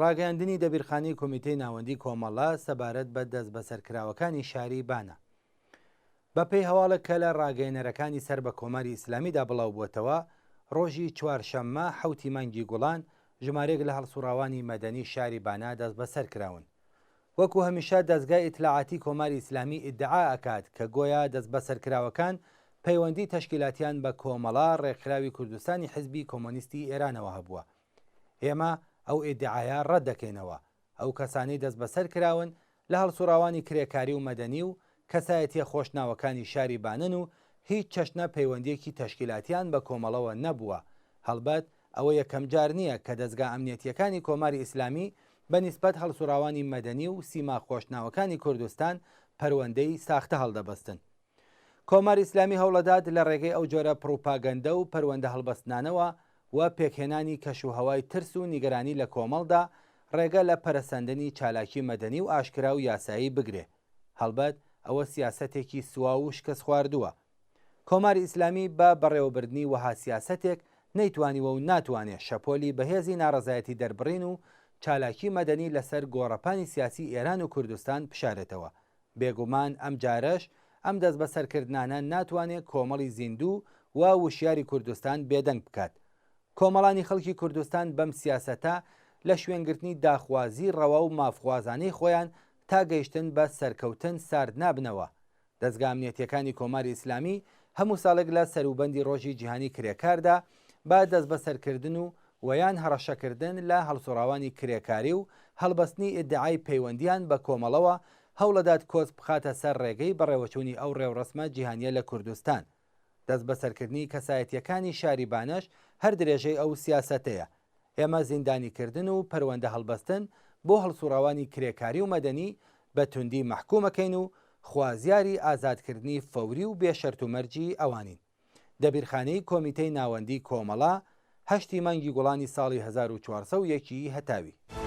ڕاگەیاندنی دەبیرخانەی کۆمیتەی ناوەندی کۆمەڵە سەبارەت بە دەست بەسەرکراوەکانی شاری بانە. بەپێی هەواڵە کە لە ڕاگەیەنەرەکانی سەر بە کۆماری ئیسلامیدا بڵاو بووەتەوە، ڕۆژی چوارشەممە 7 مانگی گوڵان ژمارەیەک لە هەڵسوڕاوانی مەدەنی شاری بانا دەست بەسەر کراون. وەکو هەمیشە دەستگای ئیتلاعاتی کۆماری ئیسلامی ئیدعا ئەکات کە گۆیا دەست بەسەرکراوەکان پەیوەندی تەشکیلاتیان بە کۆمەڵە ڕێکخراوی کوردستانی حیزبی کۆمۆنیستی ئێرانەوە هەبووە. ئێمە ئەو ئیدعایە ڕەت دەکەینەوە. ئەو کەسانەی دەست بەسەر کراون لە هەڵسوڕاوانی کرێکاری و مەدەنی و کەسایەتیە خۆشناوەکانی شاری بانن و هیچ چەشنە پەیوەندیەکی تەشکیلاتیان بە کۆمەڵەوە نەبووە. هەڵبەت ئەوە یەکەم جار نییە کە دەستگا ئەمنیەتیەکانی کۆماری ئیسلامی بەنسبەت هەڵسوڕاوانی مەدەنی و سیما خۆشناوەکانی کوردستان پەروەندەی ساختە هەڵدەبەستن. کۆماری ئیسلامی هەوڵەدات لە ڕێگەی ئەو جۆرە پروپاگەندە و پەروەندە هەڵبەستنانەوە و پێکهێنانی کەشوهەوای ترس و نیگەرانی لە کۆمەڵدا ڕێگە لە پەرەسەندنی چالاکی مەدەنی و ئاشکرا و یاسایی بگرێ. هەڵبەت ئەوە سیاسەتێکی سوا و شکست خواردووە. کۆماری ئیسلامی بە بەڕێوەبردنی وەها سیاسەتێک نەیتوانیوە و ناتوانێت شەپۆلی بەهێزی ناڕەزایەتی دەربڕین و چالاکی مەدەنی لەسەر گۆڕەپانی سیاسی ئێران و کوردستان بشارێتەوە. بێگومان ئەم جارەش ئەم دەست بەسەرکردانە ناتوانێت کۆمەڵی زیندوو و وشیاری کوردستان بێدەنگ بکات. کۆمەڵانی خەڵکی کوردستان بەم سیاسەتە لە شوێنگرتنی داخوازی ڕەوا و مافخوازانەی خۆیان تا گەیشتن بە سەرکەوتن سارد نابنەوە. دەستگا ئەمنیەتیەکانی کۆماری ئیسلامی هەموو ساڵێک لە سەروبەندی ڕۆژی جیهانی کرێکاردا با دەست بەسەرکردن و ویان هەڕەشەکردن لە هەڵسوڕاوانی کرێکاری و هەڵبەستنی ئیدعای پەیوەندیان بە کۆمەڵەوە هەوڵەدات کۆچ بخاتە سەر ڕێگەی بەڕێوەچوونی ئەو ڕێوڕسمە جیهانیە لە کوردستان. دەست بەسەرکردنی کەسایەتیەکانی شاری بانەش هەر درێژەی ئەو سیاسەتەیە. ئێمە زیندانیکردن و پەروەندە هەڵبەستن بۆ هەڵسوڕاوانی کرێکاری و مەدەنی بە توندی مەحکومەکەین و خوازیاری ئازادکردنی فەوری و بێشەرت و مەرجی ئەوانین. دەبیرخانەی کۆمیتەی ناوەندی کۆمەڵە 8 مانگی گوڵانی ساڵی 1401 هەتاوی.